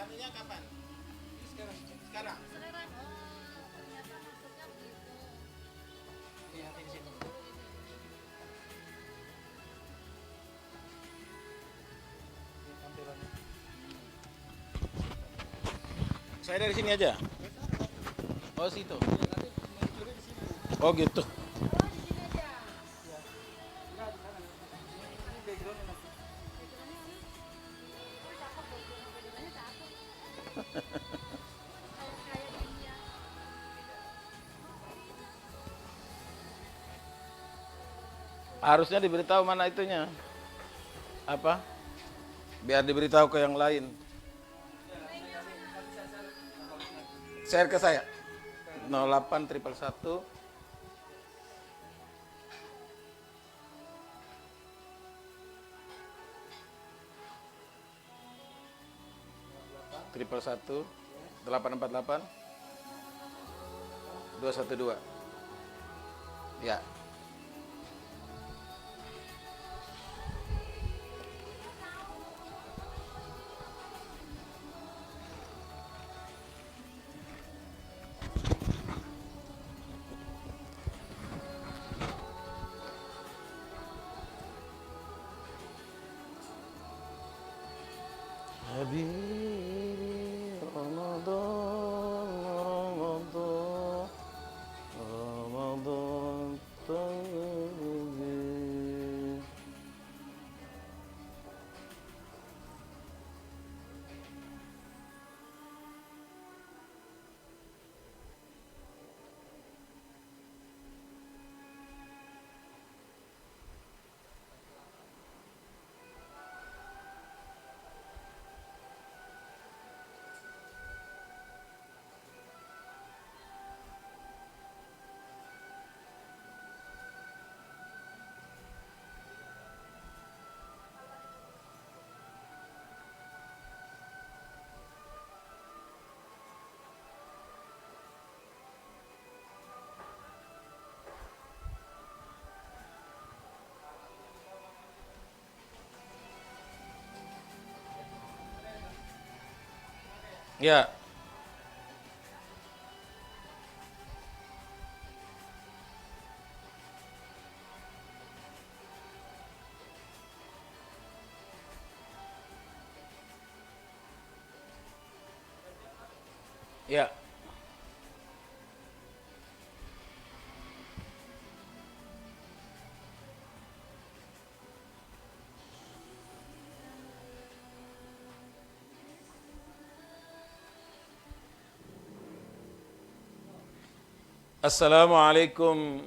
artinya kapan? Sekarang. Sekarang. Sekarang. Oh, ternyata maksudnya begitu. Iya, di sini. Dulu ini. Ini tampilannya. Saya dari sini aja. Oh, situ. Oh, gitu. Oh, di sini aja. Oh, cakep backgroundnya cakep. Kayak ini ya. Harusnya diberitahu mana itunya. Apa? Biar diberitahu ke yang lain. Share ke saya. 08 111 111 848 212. Ya. Habibi Ramadan Ramadan Ramadan tayyib. Ya. Ya. Assalamualaikum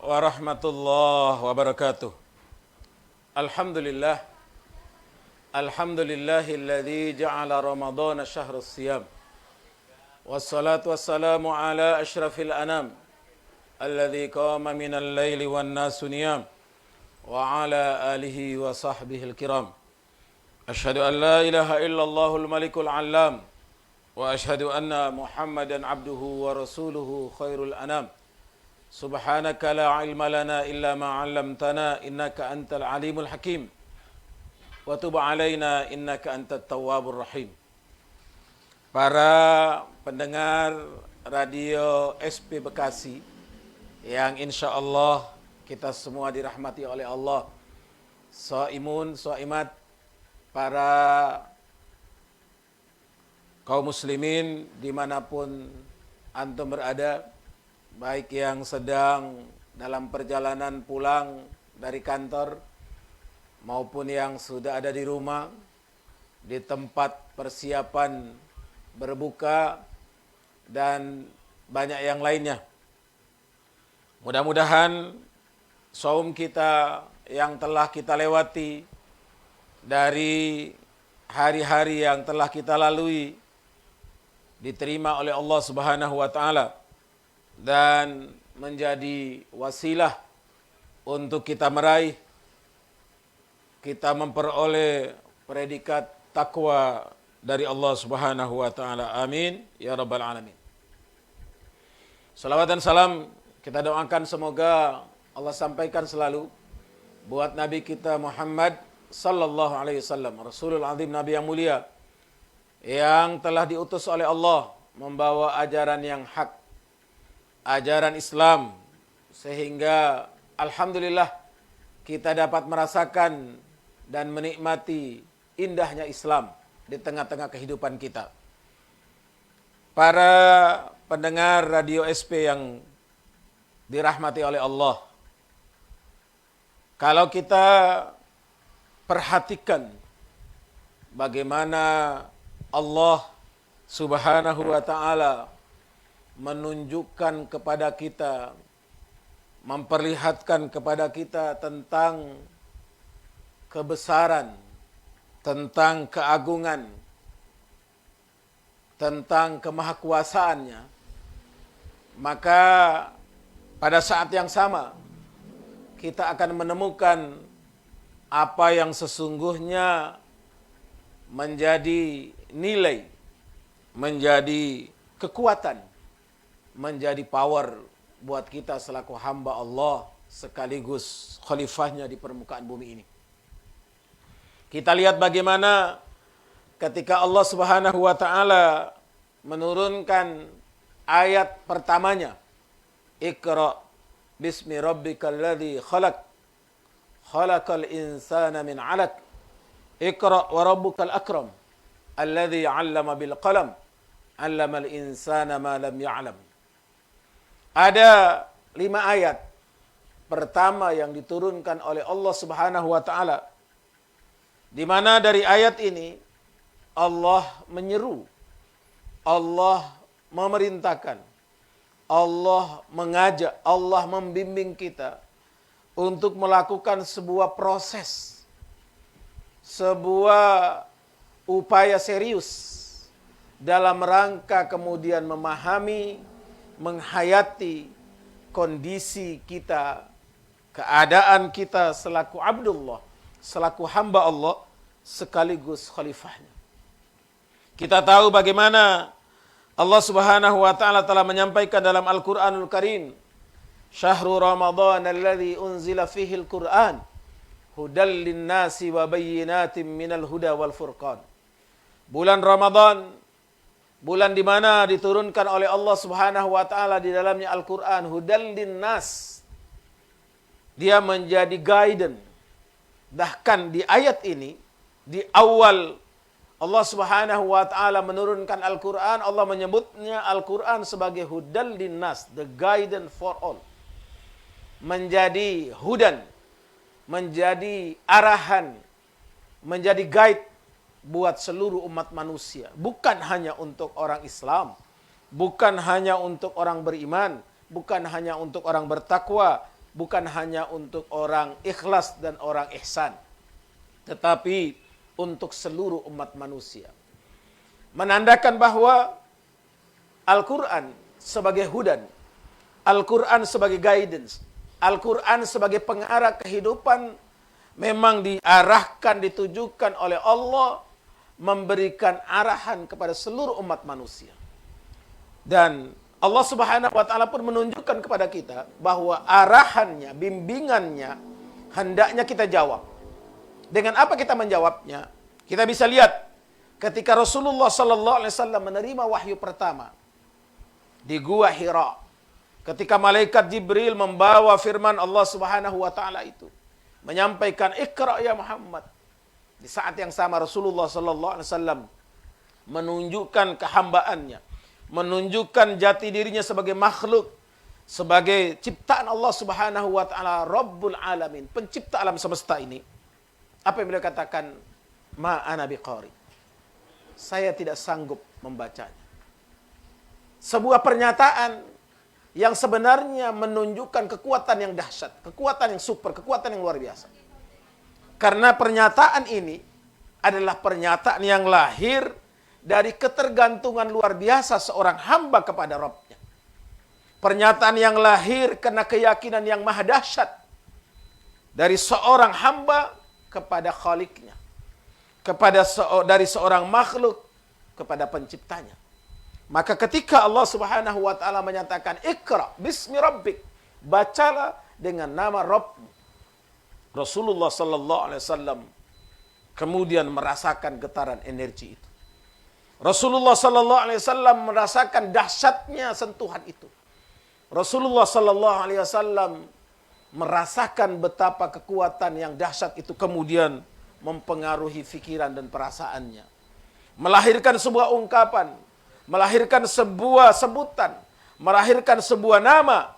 warahmatullahi wabarakatuh. Alhamdulillah. Alhamdulillahilladzi ja'ala Ramadhana syahrus siyam. Wassalatu wassalamu ala asyrafil anam. Alladzi qama minal laili wan nasu niyam. Wa ala alihi wa sahbihi al-kiram. Asyhadu an la ilaha illallahul malikul allam. Wa asyhadu anna Muhammadan abduhu wa rasuluhu khairul anam. Subhanaka la ilma lana illa ma 'allamtana innaka antal alimul hakim. Wa tub 'alaina innaka antat tawwabur rahim. Para pendengar radio SP Bekasi yang insya Allah kita semua dirahmati oleh Allah, shaimun, shaimat, para kaum muslimin dimanapun antum berada, baik yang sedang dalam perjalanan pulang dari kantor maupun yang sudah ada di rumah, di tempat persiapan berbuka dan banyak yang lainnya. Mudah-mudahan saum kita yang telah kita lewati dari hari-hari yang telah kita lalui diterima oleh Allah Subhanahu wa taala dan menjadi wasilah untuk kita meraih, kita memperoleh predikat takwa dari Allah Subhanahu wa taala. Amin ya rabbal alamin. Salawat dan salam kita doakan semoga Allah sampaikan selalu buat Nabi kita Muhammad sallallahu alaihi wasallam, Rasulul Azim, Nabi yang mulia, yang telah diutus oleh Allah membawa ajaran yang hak, ajaran Islam, sehingga alhamdulillah kita dapat merasakan dan menikmati indahnya Islam di tengah-tengah kehidupan kita. Para pendengar radio SP yang dirahmati oleh Allah, kalau kita perhatikan bagaimana Allah Subhanahu wa ta'ala menunjukkan kepada kita, memperlihatkan kepada kita tentang kebesaran, tentang keagungan, tentang kemahakuasaannya, maka pada saat yang sama kita akan menemukan apa yang sesungguhnya menjadi nilai, menjadi kekuatan, menjadi power buat kita selaku hamba Allah sekaligus khalifahnya di permukaan bumi ini. Kita lihat bagaimana ketika Allah Subhanahu wa ta'ala menurunkan ayat pertamanya, Iqra bismi rabbikal ladzi khalaq, khalaqal insana min 'alaq, Iqra wa rabbukal akram, alladzi 'allama bil qalam, 'allamal insana ma lam ya'lam. Ada 5 ayat pertama yang diturunkan oleh Allah Subhanahu wa ta'ala, di mana dari ayat ini Allah menyeru, Allah memerintahkan, Allah mengajak, Allah membimbing kita untuk melakukan sebuah proses, sebuah upaya serius dalam rangka kemudian memahami, menghayati kondisi kita, keadaan kita selaku Abdullah, selaku hamba Allah, sekaligus khalifahnya. Kita tahu bagaimana Allah Subhanahu wa ta'ala telah menyampaikan dalam Al-Quranul Karim, Syahrul Ramadan alladzi unzila fihi al-Quran, hudal linnasi wa bayyinatin minal huda wal furqan. Bulan Ramadan, bulan di mana diturunkan oleh Allah Subhanahu wa ta'ala di dalamnya Al-Quran, hudal linnas. Dia menjadi guidance. Bahkan di ayat ini, di awal Allah Subhanahu wa ta'ala menurunkan Al-Quran, Allah menyebutnya Al-Quran sebagai hudal linnas, the guidance for all. Menjadi hudan, menjadi arahan, menjadi guide buat seluruh umat manusia. Bukan hanya untuk orang Islam, bukan hanya untuk orang beriman, bukan hanya untuk orang bertakwa, bukan hanya untuk orang ikhlas dan orang ihsan, tetapi untuk seluruh umat manusia. Menandakan bahwa Al-Quran sebagai hudan, Al-Quran sebagai guidance, Al-Quran sebagai pengarah kehidupan memang diarahkan, ditujukan oleh Allah memberikan arahan kepada seluruh umat manusia. Dan Allah Subhanahu wa ta'ala pun menunjukkan kepada kita bahwa arahannya, bimbingannya hendaknya kita jawab. Dengan apa kita menjawabnya? Kita bisa lihat ketika Rasulullah sallallahu alaihi wasallam menerima wahyu pertama di Gua Hira. Ketika malaikat Jibril membawa firman Allah Subhanahu wa taala itu, menyampaikan Iqra ya Muhammad. Di saat yang sama Rasulullah sallallahu alaihi wasallam menunjukkan kehambaannya, menunjukkan jati dirinya sebagai makhluk, sebagai ciptaan Allah Subhanahu wa taala, Rabbul Alamin, pencipta alam semesta ini. Apa yang beliau katakan? Ma ana biqari. Saya tidak sanggup membacanya. Sebuah pernyataan yang sebenarnya menunjukkan kekuatan yang dahsyat, kekuatan yang super, kekuatan yang luar biasa. Karena pernyataan ini adalah pernyataan yang lahir dari ketergantungan luar biasa seorang hamba kepada Rabb-nya. Pernyataan yang lahir karena keyakinan yang maha dahsyat dari seorang hamba kepada Khaliknya, dari seorang makhluk kepada penciptanya. Maka ketika Allah Subhanahu wa taala menyatakan Iqra bismi rabbik, bacalah dengan nama Rabbmu, Rasulullah sallallahu alaihi wasallam kemudian merasakan getaran energi itu. Rasulullah sallallahu alaihi wasallam merasakan dahsyatnya sentuhan itu. Rasulullah sallallahu alaihi wasallam merasakan betapa kekuatan yang dahsyat itu kemudian mempengaruhi pikiran dan perasaannya. Melahirkan sebuah ungkapan, melahirkan sebuah sebutan, melahirkan sebuah nama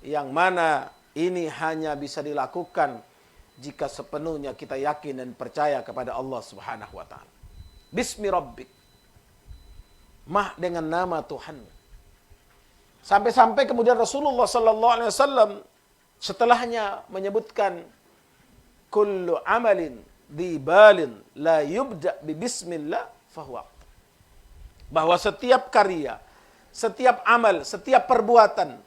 yang mana ini hanya bisa dilakukan jika sepenuhnya kita yakin dan percaya kepada Allah Subhanahu wa taala. Bismi rabbik. Mah dengan nama Tuhan. Sampai-sampai kemudian Rasulullah sallallahu alaihi wasallam setelahnya menyebutkan kullu amalin dibalin la yubda bi bismillah fahuwa. Bahwa setiap karya, setiap amal, setiap perbuatan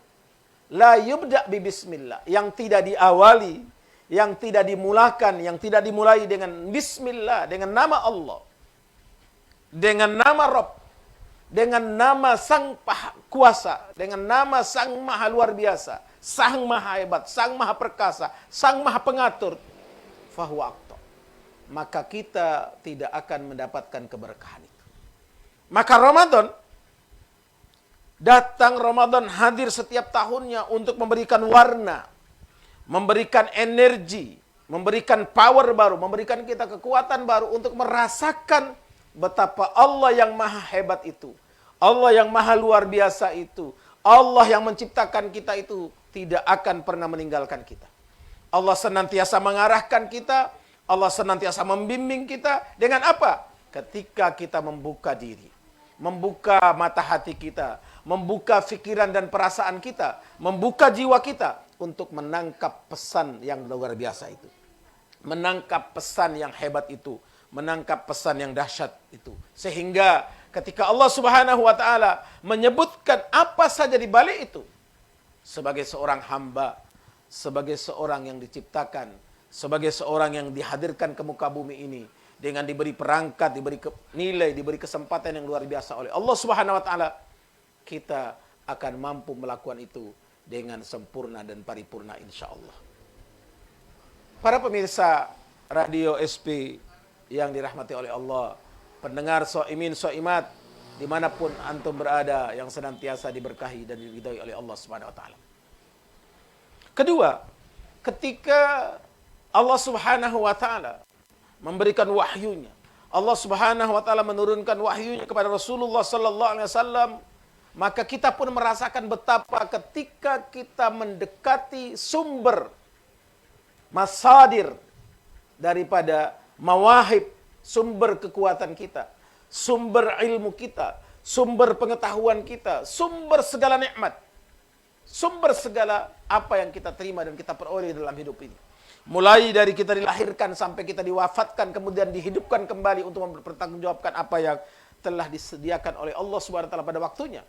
la yubda bi bismillah, yang tidak diawali, yang tidak dimulakan, yang tidak dimulai dengan bismillah, dengan nama Allah, dengan nama Rabb, dengan nama Sang Kuasa, dengan nama Sang Maha Luar Biasa, Sang Maha Hebat, Sang Maha Perkasa, Sang Maha Pengatur, fahuwa aqta. Maka kita tidak akan mendapatkan keberkahan itu. Maka Ramadan datang, Ramadan hadir setiap tahunnya untuk memberikan warna, memberikan energi, memberikan power baru, memberikan kita kekuatan baru untuk merasakan betapa Allah yang maha hebat itu, Allah yang maha luar biasa itu, Allah yang menciptakan kita itu tidak akan pernah meninggalkan kita. Allah senantiasa mengarahkan kita, Allah senantiasa membimbing kita dengan apa? Ketika kita membuka diri, membuka mata hati kita, membuka pikiran dan perasaan kita, membuka jiwa kita untuk menangkap pesan yang luar biasa itu. Menangkap pesan yang hebat itu, menangkap pesan yang dahsyat itu. Sehingga ketika Allah Subhanahu wa taala menyebutkan apa saja di balik itu, sebagai seorang hamba, sebagai seorang yang diciptakan, sebagai seorang yang dihadirkan ke muka bumi ini dengan diberi perangkat, diberi nilai, diberi kesempatan yang luar biasa oleh Allah Subhanahu wa taala, kita akan mampu melakukan itu dengan sempurna dan paripurna insyaallah. Para pemirsa Radio SP yang dirahmati oleh Allah, pendengar Soimin Soimat dimanapun antum berada yang senantiasa diberkahi dan diridhai oleh Allah Subhanahu wa taala. Kedua, ketika Allah Subhanahu wa taala memberikan wahyunya, Allah Subhanahu wa taala menurunkan wahyunya kepada Rasulullah sallallahu alaihi wasallam, maka kita pun merasakan betapa ketika kita mendekati sumber masadir daripada mawahib, sumber kekuatan kita, sumber ilmu kita, sumber pengetahuan kita, sumber segala nikmat, sumber segala apa yang kita terima dan kita peroleh dalam hidup ini. Mulai dari kita dilahirkan sampai kita diwafatkan, kemudian dihidupkan kembali untuk mempertanggungjawabkan apa yang telah disediakan oleh Allah Subhanahu wa taala pada waktunya.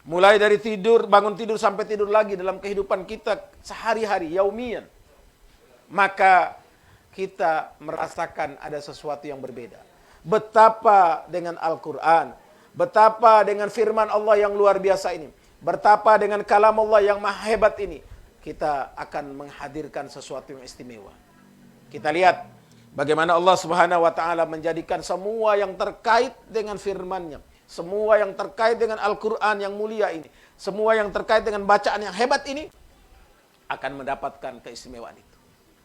Mulai dari tidur, bangun tidur sampai tidur lagi dalam kehidupan kita sehari-hari, yaumian. Maka kita merasakan ada sesuatu yang berbeda. Betapa dengan Al-Quran, betapa dengan firman Allah yang luar biasa ini, betapa dengan kalam Allah yang maha hebat ini, kita akan menghadirkan sesuatu yang istimewa. Kita lihat bagaimana Allah Subhanahu wa taala menjadikan semua yang terkait dengan firman-Nya, semua yang terkait dengan Al-Quran yang mulia ini, semua yang terkait dengan bacaan yang hebat ini akan mendapatkan keistimewaan itu.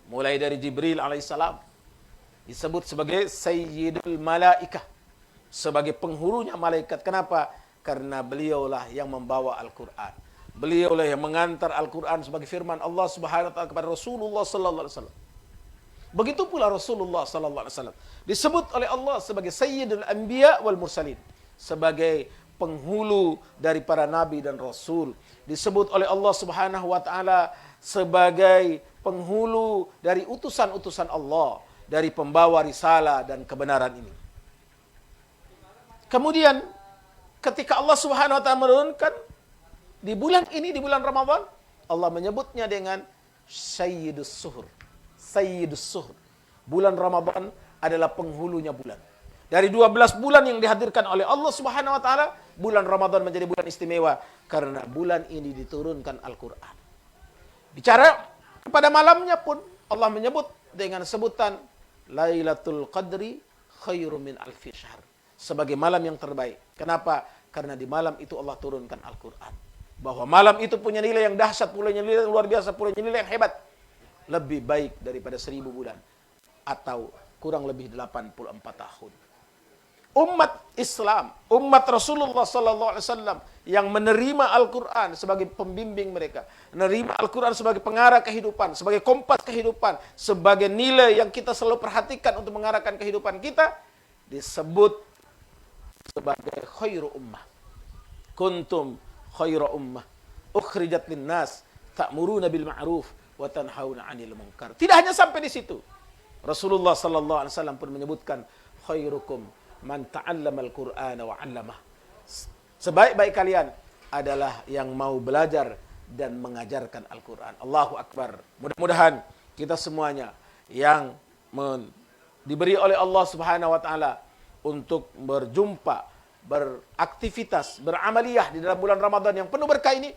Mulai dari Jibril alaihissalam disebut sebagai Sayyidul Malaikah, sebagai penghulunya malaikat. Kenapa? Karena beliaulah yang membawa Al-Quran. Beliaulah yang mengantar Al-Quran sebagai firman Allah Subhanahu wa taala kepada Rasulullah sallallahu alaihi wasallam. Begitu pula Rasulullah sallallahu alaihi wasallam disebut oleh Allah sebagai Sayyidul Anbiya wal Mursalin, sebagai penghulu dari para nabi dan rasul. Disebut oleh Allah Subhanahu wa taala sebagai penghulu dari utusan-utusan Allah, dari pembawa risalah dan kebenaran ini. Kemudian ketika Allah Subhanahu wa taala menurunkan di bulan ini, di bulan Ramadan, Allah menyebutnya dengan Sayyidus Suhur. Sayyidus Suhur. Bulan Ramadan adalah penghulunya bulan. Dari 12 bulan yang dihadirkan oleh Allah Subhanahu wa taala, bulan Ramadan menjadi bulan istimewa karena bulan ini diturunkan Al-Qur'an. Bicara pada malamnya pun Allah menyebut dengan sebutan Lailatul Qadri khairum min alfi syahr. sebagai malam yang terbaik. Kenapa? Karena di malam itu Allah turunkan Al-Quran. Bahwa malam itu punya nilai yang dahsyat, punya nilai yang luar biasa, punya nilai yang hebat. Lebih baik daripada 1000 bulan. Atau kurang lebih 84 tahun. Umat Islam, umat Rasulullah sallallahu alaihi wasallam yang menerima Al-Qur'an sebagai pembimbing mereka, menerima Al-Qur'an sebagai pengarah kehidupan, sebagai kompas kehidupan, sebagai nilai yang kita selalu perhatikan untuk mengarahkan kehidupan kita, disebut sebagai khairu ummah. Kuntum khairu ummah ukhrijat linnas ta'muruna bil ma'ruf wa tanhauna 'anil munkar. Tidak hanya sampai di situ. Rasulullah sallallahu alaihi wasallam pun menyebutkan khairukum man ta'allama al-Qur'ana wa 'allamah. Sebaik-baik kalian adalah yang mau belajar dan mengajarkan Al-Qur'an. Allahu Akbar. Mudah-mudahan kita semuanya yang diberi oleh Allah Subhanahu wa taala untuk berjumpa, beraktivitas, beramaliyah di dalam bulan Ramadan yang penuh berkah ini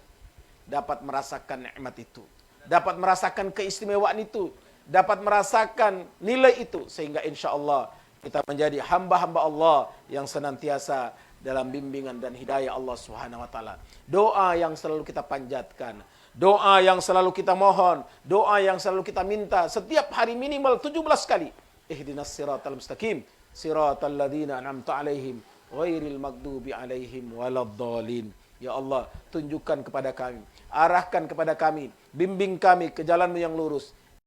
dapat merasakan nikmat itu, dapat merasakan keistimewaan itu, dapat merasakan nilai itu, sehingga insya Allah kita menjadi hamba-hamba Allah yang senantiasa dalam bimbingan dan hidayah Allah Subhanahu wa taala. Doa yang selalu kita panjatkan, doa yang selalu kita mohon, doa yang selalu kita minta setiap hari minimal 17 kali. Ihdinas siratal mustaqim, siratal ladzina an'amta 'alaihim ghairil maghdubi 'alaihim waladdallin. Ya Allah, tunjukkan kepada kami, arahkan kepada kami, bimbing kami ke jalan-Mu yang lurus,